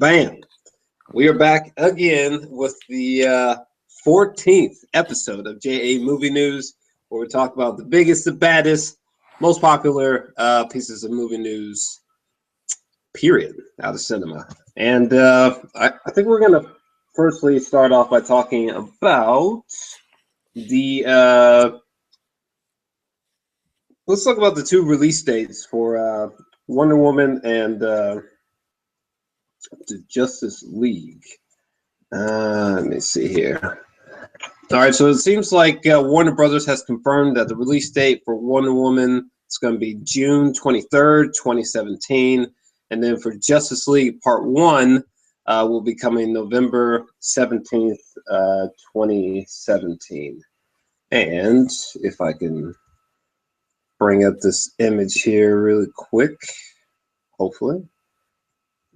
Bam. We are back again with the 14th episode of JA Movie News, where we talk about the biggest, the baddest, most popular pieces of movie news, period, out of cinema. And I think we're going to firstly start off by talking about the... let's talk about the two release dates for Wonder Woman and the Justice League. Let me see here. All right, so it seems like Warner Brothers has confirmed that the release date for Wonder Woman is going to be June 23rd, 2017. And then for Justice League Part 1 will be coming November 17th, 2017. And if I can bring up this image here really quick, hopefully.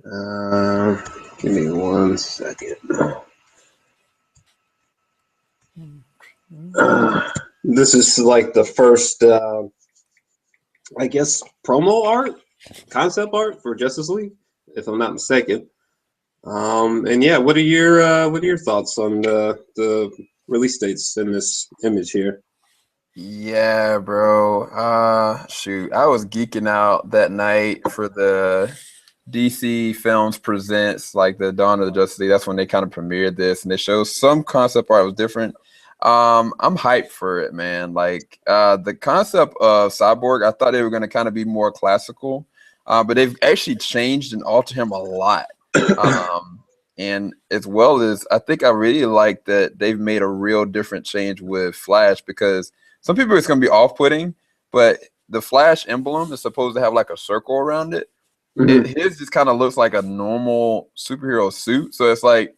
Give me 1 second. This is like the first, I guess, promo art, concept art for Justice League, if I'm not mistaken. And yeah, what are your thoughts on the release dates in this image here? Yeah, bro. Shoot, I was geeking out that night for the DC Films Presents, like the Dawn of the Justice League. That's when they kind of premiered this, and they showed some concept art was different. I'm hyped for it, man. Like the concept of Cyborg, I thought they were going to kind of be more classical, but they've actually changed and altered him a lot. And as well as I think I really like that they've made a real different change with Flash, because some people it's going to be off-putting, but the Flash emblem is supposed to have like a circle around it. His just kind of looks like a normal superhero suit. So it's like,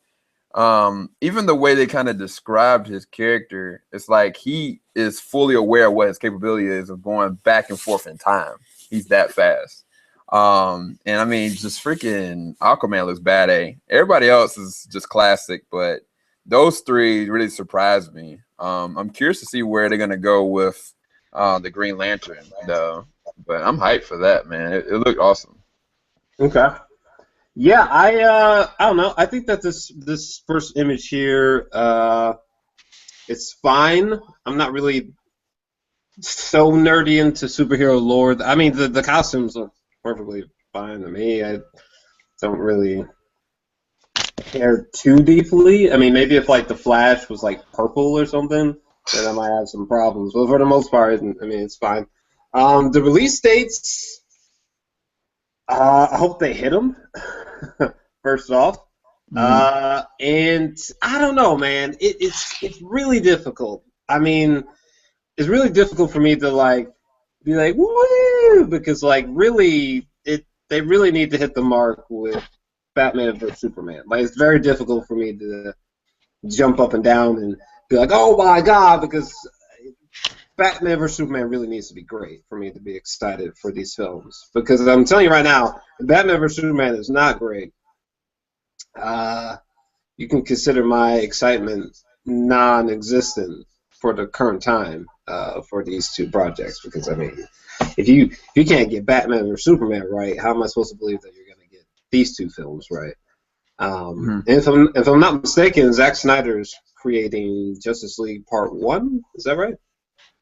even the way they kind of described his character, it's like he is fully aware of what his capability is of going back and forth in time. He's that fast. And I mean, just freaking Aquaman looks bad, eh? Everybody else is just classic, but those three really surprised me. I'm curious to see where they're gonna go with the Green Lantern, though. But I'm hyped for that, man. It looked awesome. Okay. Yeah, I don't know. I think that this first image here, it's fine. I'm not really so nerdy into superhero lore. I mean, the costumes look perfectly fine to me. I don't really care too deeply. I mean, maybe if like the Flash was like purple or something, then I might have some problems. But for the most part, I mean, it's fine. The release dates, I hope they hit them. First off, and I don't know, man. It's really difficult. I mean, it's really difficult for me to like be like woo, because like really they really need to hit the mark with Batman vs Superman. Like it's very difficult for me to jump up and down and be like, oh my god, because Batman vs Superman really needs to be great for me to be excited for these films. Because I'm telling you right now, Batman vs Superman is not great. You can consider my excitement non-existent for the current time for these two projects. Because I mean, if you can't get Batman or Superman right, how am I supposed to believe that you're going to get these two films right? And if I'm not mistaken, Zack Snyder's creating Justice League Part 1. Is that right?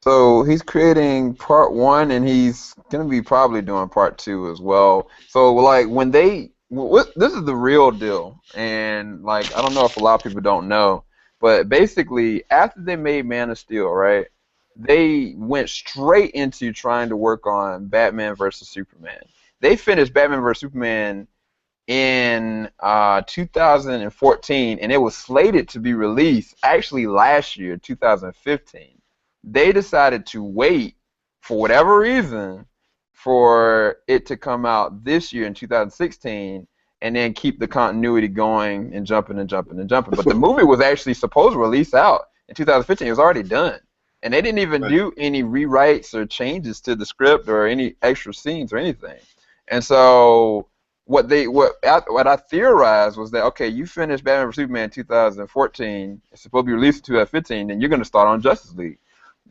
So he's creating Part 1, and he's going to be probably doing Part 2 as well. So like when this is the real deal, and like I don't know if a lot of people don't know, but basically after they made Man of Steel, right, they went straight into trying to work on Batman versus Superman. They finished Batman versus Superman in 2014, and it was slated to be released actually last year, 2015. They decided to wait for whatever reason for it to come out this year in 2016, and then keep the continuity going and jumping and jumping and jumping. But the movie was actually supposed to release out in 2015. It was already done, and they didn't even do any rewrites or changes to the script or any extra scenes or anything. And so what I theorized was that, okay, you finished Batman vs Superman in 2014. It's supposed to be released in 2015, and you're going to start on Justice League.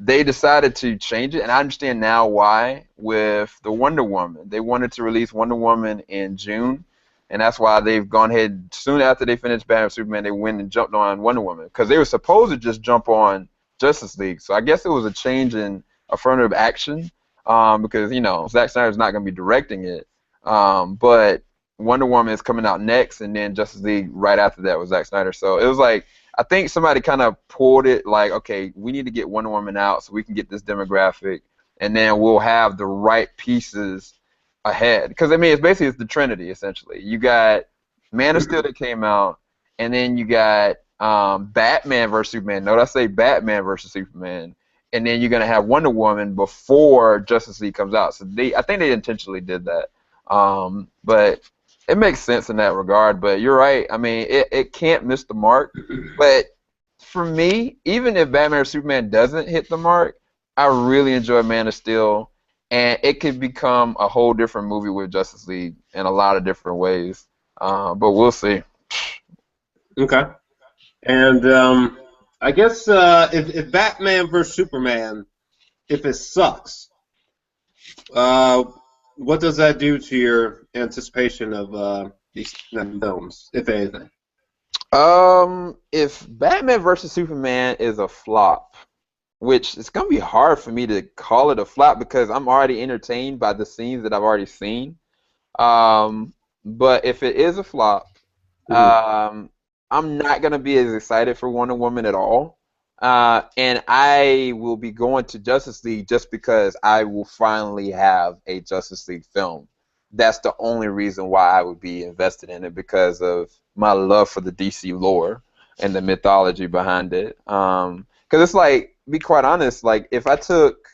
They decided to change it, and I understand now why with the Wonder Woman. They wanted to release Wonder Woman in June, and that's why they've gone ahead soon after they finished Batman v Superman, they went and jumped on Wonder Woman because they were supposed to just jump on Justice League. So I guess it was a change in affirmative action because Zack Snyder's not going to be directing it, but Wonder Woman is coming out next, and then Justice League right after that with Zack Snyder. So it was like I think somebody kind of pulled it like, okay, we need to get Wonder Woman out so we can get this demographic, and then we'll have the right pieces ahead. Because, I mean, it's the Trinity, essentially. You got Man of Steel that came out, and then you got Batman versus Superman. Note I say Batman versus Superman. And then you're going to have Wonder Woman before Justice League comes out. So I think they intentionally did that. But it makes sense in that regard, but you're right. I mean, it can't miss the mark. But for me, even if Batman or Superman doesn't hit the mark, I really enjoy Man of Steel, and it could become a whole different movie with Justice League in a lot of different ways. But we'll see. Okay. And I guess if Batman versus Superman, if it sucks, what does that do to your anticipation of these films, if anything? If Batman versus Superman is a flop, which it's gonna be hard for me to call it a flop because I'm already entertained by the scenes that I've already seen. But if it is a flop, I'm not gonna be as excited for Wonder Woman at all. And I will be going to Justice League just because I will finally have a Justice League film. That's the only reason why I would be invested in it, because of my love for the DC lore and the mythology behind it. Because it's like, be quite honest, like if I took,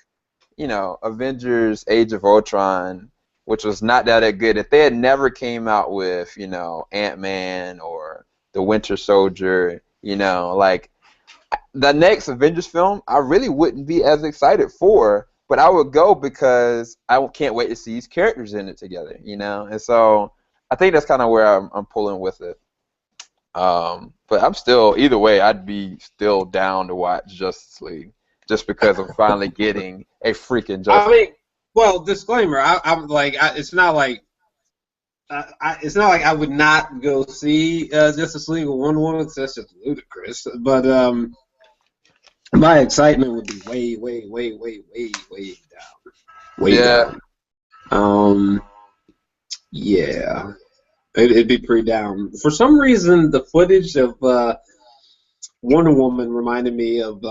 Avengers Age of Ultron, which was not that good, if they had never came out with, Ant-Man or the Winter Soldier, like the next Avengers film, I really wouldn't be as excited for, but I would go because I can't wait to see these characters in it together, And so I think that's kind of where I'm pulling with it. But I'm still, either way, I'd be still down to watch Justice League just because I'm finally getting a freaking Justice League. I mean, well, disclaimer, I'm like, it's not like I would not go see Justice League with Wonder Woman, because that's just ludicrous. But my excitement would be way, way, way, way, way, way down. Way down. Yeah. It'd be pretty down. For some reason, the footage of Wonder Woman reminded me of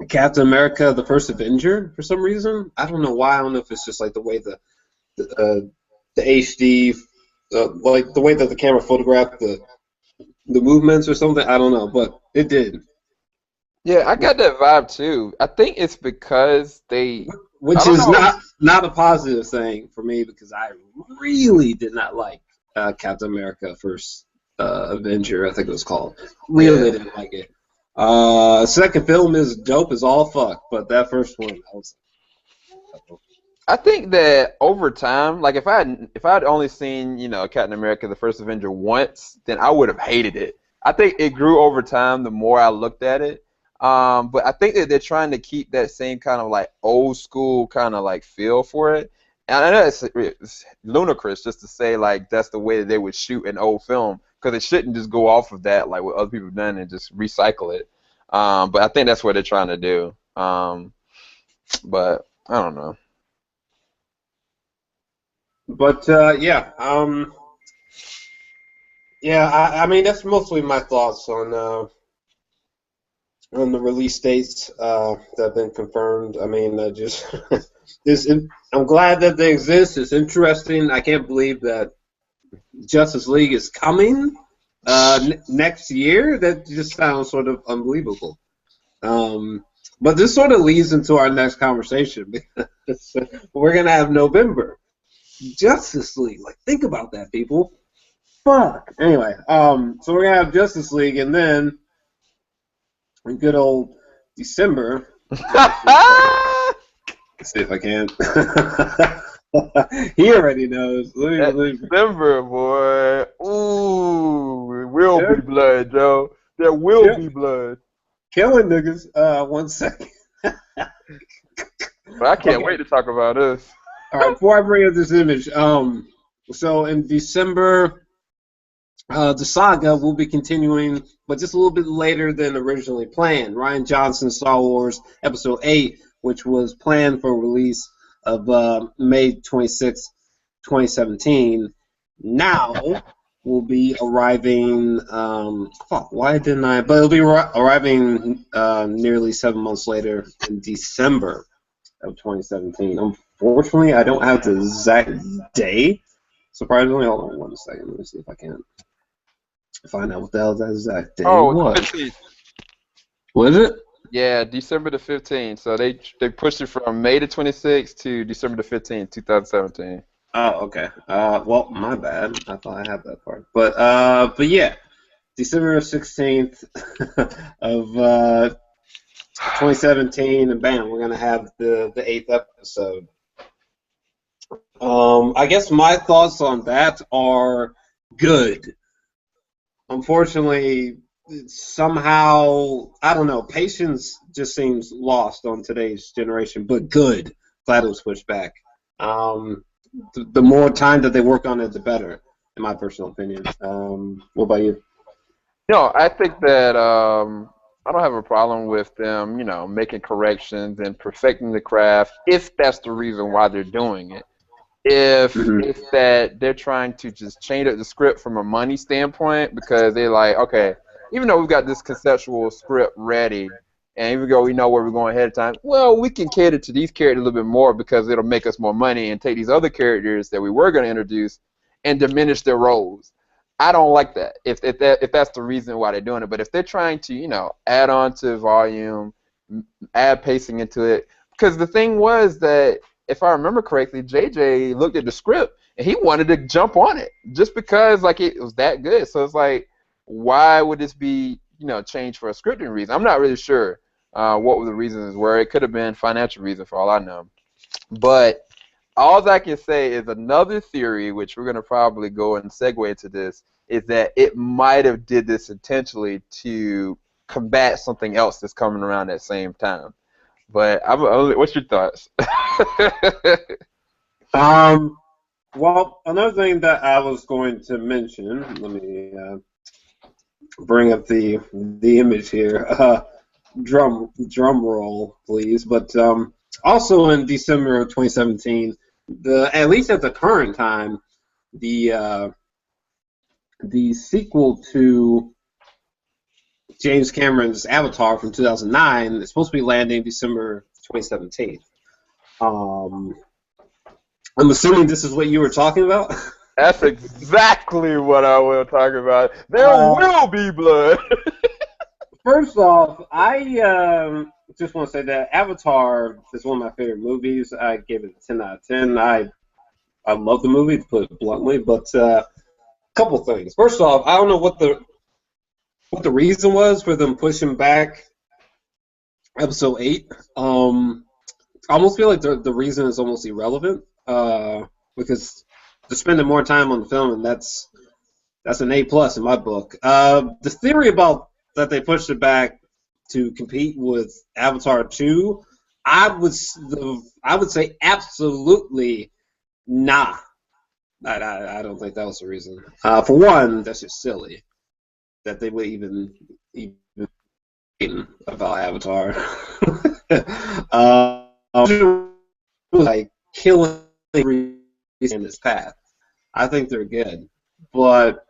Captain America: The First Avenger. For some reason, I don't know why. I don't know if it's just like the way the HD, like the way that the camera photographed the movements or something. I don't know, but it did. Yeah, I got that vibe too. I think it's because which is not a positive thing for me, because I really did not like Captain America First Avenger, I think it was called. Really didn't like it. Second film is dope as all fuck, but that first one, I think that over time, like if I had only seen Captain America: The First Avenger once, then I would have hated it. I think it grew over time the more I looked at it. But I think that they're trying to keep that same kind of like old school kind of like feel for it. And I know it's ludicrous just to say like that's the way that they would shoot an old film, because it shouldn't just go off of that like what other people have done and just recycle it. But I think that's what they're trying to do. But I don't know. But yeah, I mean that's mostly my thoughts on the release dates that have been confirmed. I mean, I'm glad that they exist. It's interesting. I can't believe that Justice League is coming next year. That just sounds sort of unbelievable. But this sort of leads into our next conversation, because we're going to have November. Justice League. Like, think about that, people. Fuck. Anyway, so we're going to have Justice League, and then in good old December. Let's see if I can. He already knows. December, boy. Ooh, it will be blood, Joe. There will be blood. Killing niggas. 1 second. But I can't wait to talk about this. All right, before I bring up this image, So in December, the saga will be continuing, but just a little bit later than originally planned. Ryan Johnson's Star Wars Episode 8, which was planned for release of May 26, 2017, now will be arriving. Fuck, why didn't I? But it'll be arriving nearly 7 months later in December of 2017. Unfortunately, I don't have the exact day. Surprisingly, hold on 1 second. Let me see if I can find out what the hell that exact day was. 15th. What is it? Yeah, December the 15th. So they pushed it from May the 26th to December the 15th, 2017. Oh, okay. Well, my bad. I thought I had that part. But yeah, December 16th of 2017, and bam, we're gonna have the eighth episode. I guess my thoughts on that are good. Unfortunately, somehow, I don't know, patience just seems lost on today's generation, but good. Glad it was pushed back. The more time that they work on it, the better, in my personal opinion. What about you? I think that I don't have a problem with them, making corrections and perfecting the craft if that's the reason why they're doing it. If it's that they're trying to just change up the script from a money standpoint because they're like, okay, even though we've got this conceptual script ready, and even though we know where we're going ahead of time, well, we can cater to these characters a little bit more because it'll make us more money and take these other characters that we were going to introduce and diminish their roles. I don't like that if that's the reason why they're doing it. But if they're trying to, add on to volume, add pacing into it, because the thing was that if I remember correctly, JJ looked at the script and he wanted to jump on it just because it was that good. So it's like, why would this be changed for a scripting reason? I'm not really sure what the reasons were. It could have been financial reason for all I know. But all I can say is another theory, which we're going to probably go and segue into this, is that it might have did this intentionally to combat something else that's coming around at the same time. But what's your thoughts? Well, another thing that I was going to mention, let me bring up the image here. Drum roll, please. But also in December of 2017, at least at the current time, the sequel to James Cameron's Avatar from 2009 is supposed to be landing December 2017. I'm assuming this is what you were talking about. That's exactly what I will talk about. There will be blood. First off, I just want to say that Avatar is one of my favorite movies. I gave it a 10 out of 10. I love the movie, to put it bluntly, but a couple things. First off, I don't know what the reason was for them pushing back Episode 8. I almost feel like the reason is almost irrelevant because they're spending more time on the film, and that's an A+ in my book. The theory about that they pushed it back to compete with Avatar 2, I would say absolutely nah. I don't think that was the reason. For one, that's just silly that they would even about Avatar. Like killing in this path. I think they're good, but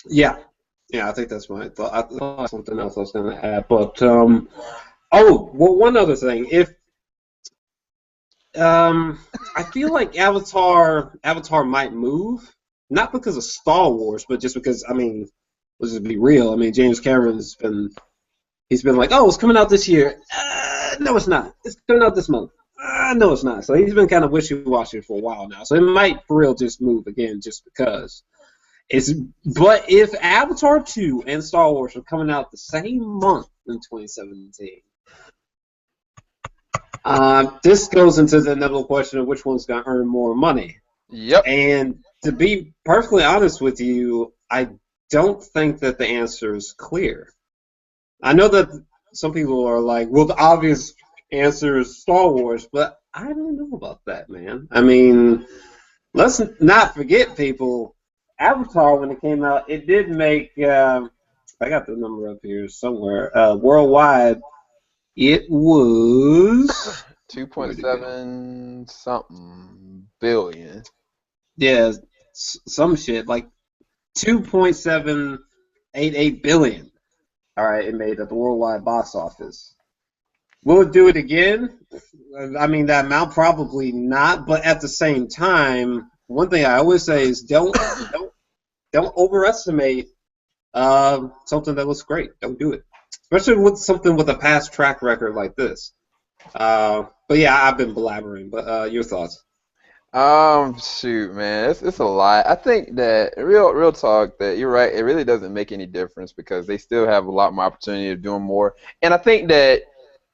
yeah, I think that's my thought. I thought something else I was going to add, but one other thing. If I feel like Avatar might move, not because of Star Wars, but just because let's just be real. James Cameron's been like, oh, it's coming out this year. No, it's not. It's coming out this month. No, it's not. So he's been kind of wishy-washy for a while now. So it might for real just move again just because. But if Avatar 2 and Star Wars are coming out the same month in 2017, this goes into the inevitable question of which one's going to earn more money. Yep. And to be perfectly honest with you, I don't think that the answer is clear. I know that some people are like, well, the obvious answer is Star Wars, but I don't know about that, man. Let's not forget, people. Avatar, when it came out, it did make. I got the number up here somewhere. Worldwide, it was. Where'd it go? 2.7 something billion. Yeah, some shit like 2.788 billion. All right, it made at the worldwide box office. Will it do it again? I mean, that amount probably not, but at the same time, one thing I always say is don't overestimate something that looks great. Don't do it, especially with something with a past track record like this. But yeah, I've been blabbering. But your thoughts? Shoot, man, it's a lot. I think that real talk that you're right. It really doesn't make any difference because they still have a lot more opportunity of doing more. And I think that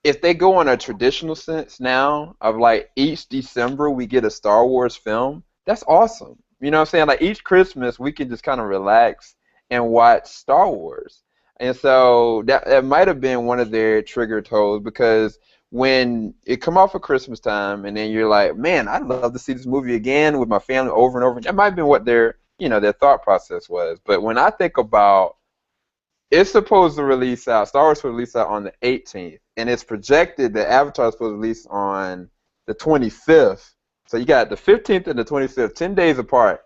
if they go on a traditional sense now of like each December we get a Star Wars film, that's awesome. You know what I'm saying? Like each Christmas we can just kind of relax and watch Star Wars. And so that might have been one of their trigger toes because when it come off at Christmas time and then you're like, man, I'd love to see this movie again with my family over and over. That might have been what their thought process was. But when I think about it's supposed to release out, Star Wars will release out on the 18th, and it's projected that Avatar is supposed to release on the 25th. So you got the 15th and the 25th, 10 days apart.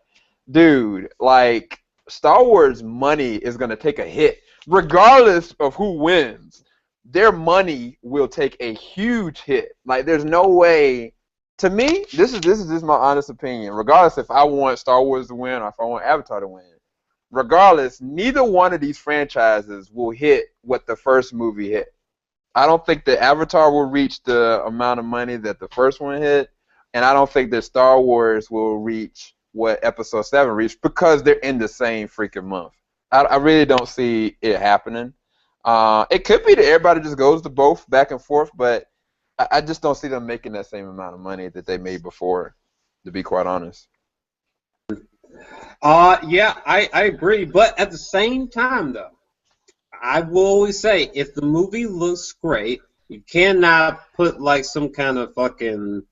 Dude, like, Star Wars money is going to take a hit. Regardless of who wins, their money will take a huge hit. Like, there's no way. To me, this is just my honest opinion. Regardless if I want Star Wars to win or if I want Avatar to win, regardless, neither one of these franchises will hit what the first movie hit. I don't think that Avatar will reach the amount of money that the first one hit, and I don't think that Star Wars will reach what Episode 7 reached because they're in the same freaking month. I really don't see it happening. It could be that everybody just goes to both back and forth, but I just don't see them making that same amount of money that they made before, to be quite honest. Yeah, I agree. But at the same time, though, I will always say if the movie looks great, you cannot put like some kind of fucking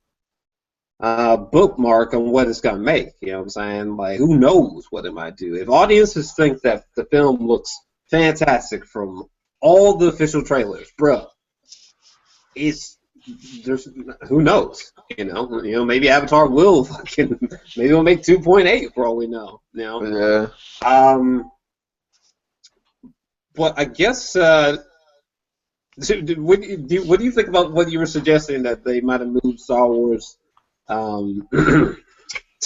bookmark on what it's gonna make. You know what I'm saying? Like, who knows what it might do? If audiences think that the film looks fantastic from all the official trailers, bro, it's there's who knows? Maybe Avatar will fucking maybe it'll make 2.8 for all we know. Yeah. But I guess what do you think about what you were suggesting that they might have moved Star Wars to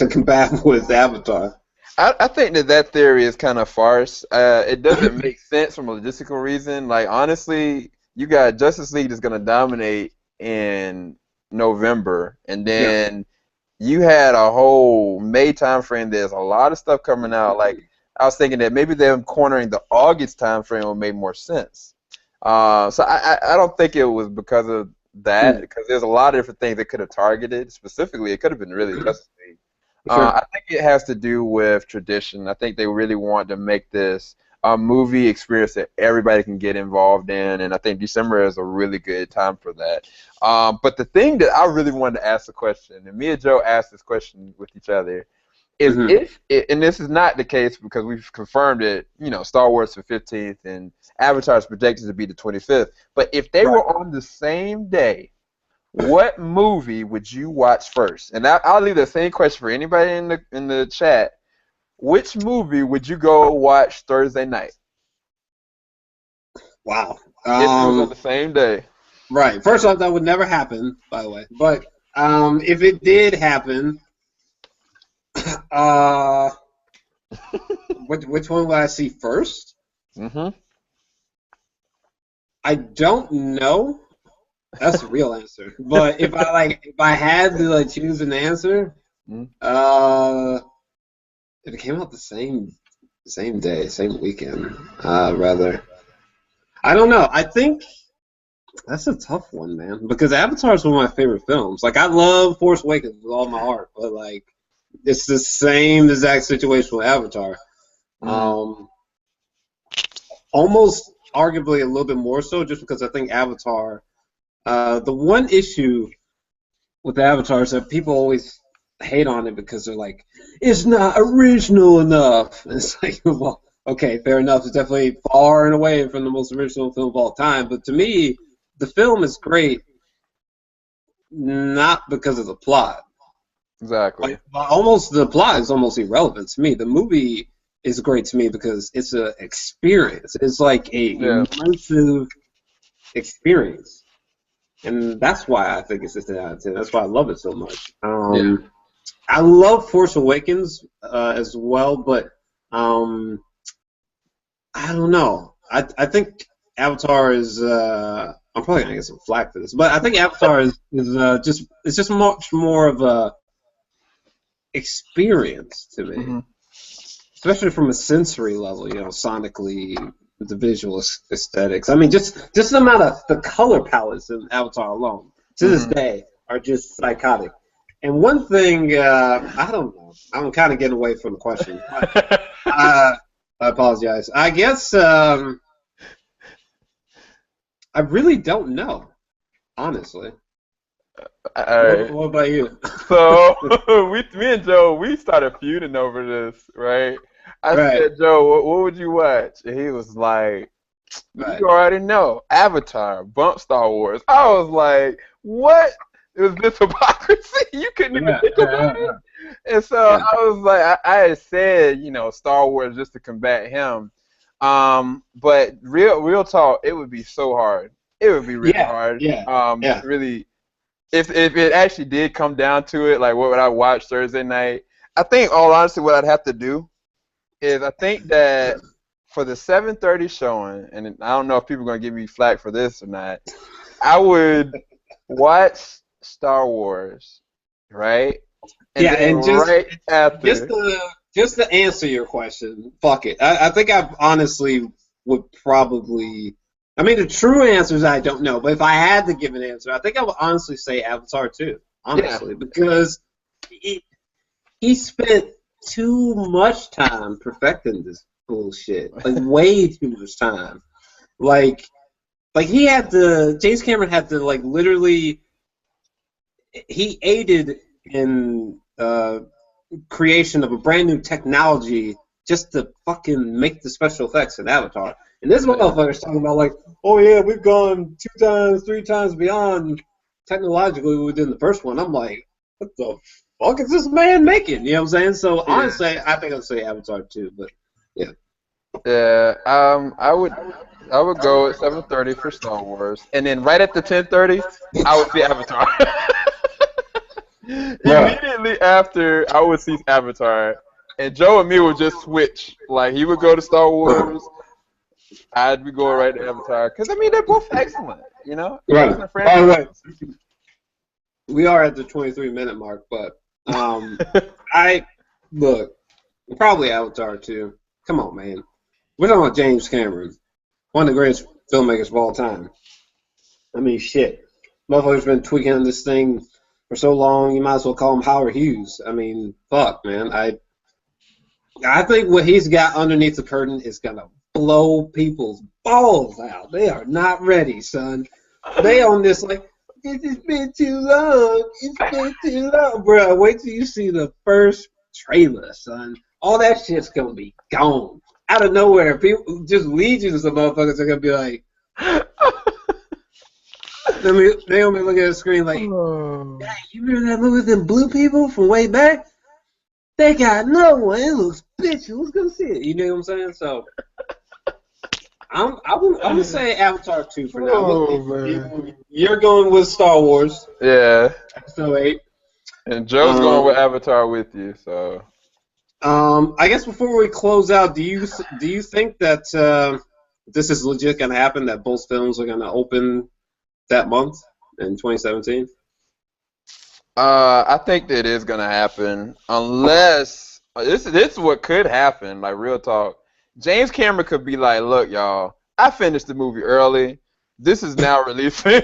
combat with Avatar? I think that theory is kind of farce. It doesn't make sense from a logistical reason. Like, honestly, you got Justice League is going to dominate in November, and then you had a whole May time frame. There's a lot of stuff coming out. Like, I was thinking that maybe them cornering the August time frame would make more sense. So I don't think it was because of that, because there's a lot of different things they could have targeted. Specifically, it could have been really Justice League. I think it has to do with tradition. I think they really want to make this a movie experience that everybody can get involved in, and I think December is a really good time for that. But the thing that I really wanted to ask the question, and me and Joe asked this question with each other, is and this is not the case because we've confirmed it, Star Wars the 15th and Avatar is projected to be the 25th, but if they were on the same day, what movie would you watch first? And I'll leave the same question for anybody in the chat. Which movie would you go watch Thursday night? Wow. If it was on the same day. Right. First off, that would never happen, by the way. But if it did happen, which one would I see first? I don't know. That's the real answer. But if I had to choose an answer, if it came out the same day, same weekend, rather. I don't know. I think that's a tough one, man. Because Avatar is one of my favorite films. Like, I love Force Awakens with all my heart, but like, it's the same exact situation with Avatar. Almost arguably a little bit more so, just because I think Avatar. The one issue with Avatar is that people always hate on it because they're like, it's not original enough. And it's like, well, okay, fair enough. It's definitely far and away from the most original film of all time. But to me, the film is great not because of the plot. Exactly. Like almost the plot is almost irrelevant to me. The movie is great to me because it's an experience. It's like a Yeah. immersive experience, and that's why I think it's just an out of 10. That's why I love it so much. Yeah. I love Force Awakens as well, but I don't know. I think Avatar is. I'm probably gonna get some flack for this, but I think Avatar is just much more of a experience to me, Hmm. especially from a sensory level. Sonically, the visual aesthetics. I mean, just the amount of the color palettes in Avatar alone to this Hmm. day are just psychotic. And one thing, I don't know. I'm kind of getting away from the question. I apologize. I guess I really don't know, honestly. All What, right. what about you? So me and Joe, we started feuding over this, right? I Right, said, Joe, what would you watch? And he was like, right. you already know, Avatar, bump Star Wars. I was like, what is this hypocrisy? You couldn't even Yeah, think about it. And so yeah, I was like, I had said, Star Wars just to combat him. But real talk, it would be so hard. It would be really yeah, hard. yeah, To yeah. really, if it actually did come down to it, like what would I watch Thursday night? I think, all honesty, what I'd have to do is I think that for the 7:30 showing, and I don't know if people are gonna give me flack for this or not, I would watch Star Wars, right? And Yeah, then and just right just after, to just to answer your question, fuck it. I think I honestly would probably. I mean, the true answer is I don't know, but if I had to give an answer, I think I would honestly say Avatar too. yeah, Honestly, because he, he spent too much time perfecting this bullshit, like way too much time. Like, like he had to. James Cameron had to like literally. He aided in creation of a brand new technology just to fucking make the special effects in Avatar. And this yeah, motherfucker's talking about like, oh yeah, we've gone 2 times, 3 times beyond technologically within the first one. I'm like, what the fuck is this man making? You know what I'm saying? So yeah, honestly, I think I'd say Avatar too, but yeah. yeah. I would go at 7:30 for Star Wars, and then right at the 10:30, I would see Avatar. Bruh. Immediately after, I would see Avatar, and Joe and me would just switch. Like he would go to Star Wars, I'd be going right to Avatar, because I mean they're both excellent. Right. Excellent By the way, franchises. we are at the 23-minute mark, but I look probably Avatar too. Come on, man. We're talking about James Cameron, one of the greatest filmmakers of all time. I mean, shit. Motherfucker's been tweaking on this thing for so long, you might as well call him Howard Hughes. I mean, fuck, man. I think what he's got underneath the curtain is gonna blow people's balls out. They are not ready, son. They on this like, it's been too long. It's been too long, bro. Wait till you see the first trailer, son. All that shit's gonna be gone out of nowhere. People, just legions of motherfuckers are gonna be like, they gonna be looking at the screen like, Oh. hey, you remember that movie with them blue people from way back? They got no one. It looks bitchy. Who's gonna see it? You know what I'm saying? So I'm gonna say Avatar 2 for now. Oh man. You're going with Star Wars Yeah. Episode 8. And Joe's going with Um, Avatar with you, so I guess before we close out, do you think that this is legit gonna happen? That both films are gonna open that month in 2017? I think that is gonna happen unless this is what could happen. Like real talk, James Cameron could be like, "Look, y'all, I finished the movie early. This is now releasing."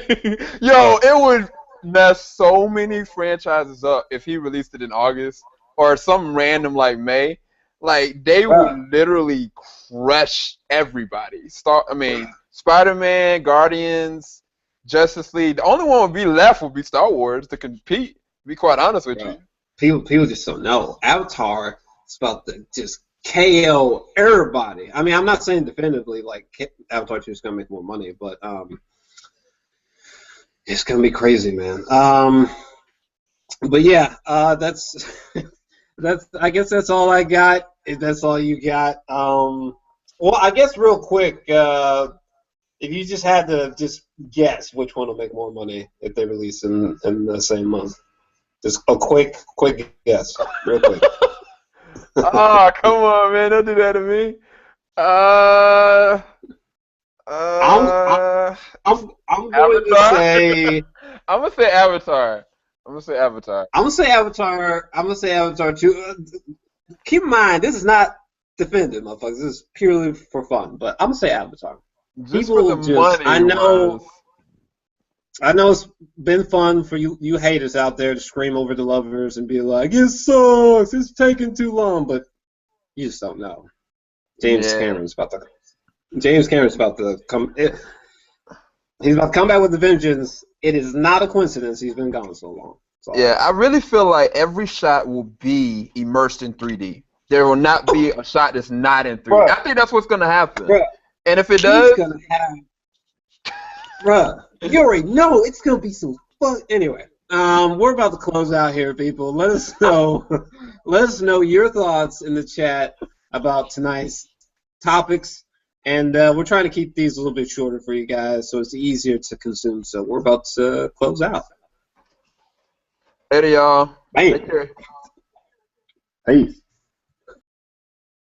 Yo, it would mess so many franchises up if he released it in August or some random like May. Like they would Bruh, literally crush everybody. Spider-Man, Guardians, Justice League. The only one would be left would be Star Wars to compete. To be quite honest with bruh. you. people just don't know. Avatar is about to just KO everybody. I mean, I'm not saying definitively like Avatar 2 is gonna make more money, but it's gonna be crazy, man. But yeah, that's that's. I guess that's all I got. If that's all you got, well, I guess real quick, if you just had to just guess which one will make more money if they release in the same month, just a quick guess, real quick. Oh, come on, man! Don't do that to me. I'm Uh, I'm going to Avatar. say I'm gonna say Avatar. I'm gonna say Avatar. I'm gonna say Avatar. I'm gonna say Avatar too. Keep in mind, this is not definitive, motherfuckers. This is purely for fun. But I'm gonna say Avatar. Just for the People just, money was. I know it's been fun for you haters out there to scream over the lovers and be like, it sucks, it's taking too long, but you just don't know. James Yeah. Cameron's about to come. He's about to come back with a vengeance. It is not a coincidence he's been gone so long. Yeah, I really feel like every shot will be immersed in 3D. There will not be a shot that's not in 3D. Bruh. I think that's what's gonna happen. Bruh. And if it He's does, gonna have, bruh, you already know it's gonna be some fun. Anyway, we're about to close out here, people. Let us know, let us know your thoughts in the chat about tonight's topics, and we're trying to keep these a little bit shorter for you guys, so it's easier to consume. So we're about to close out. later, y'all. Bam. Take care. Peace.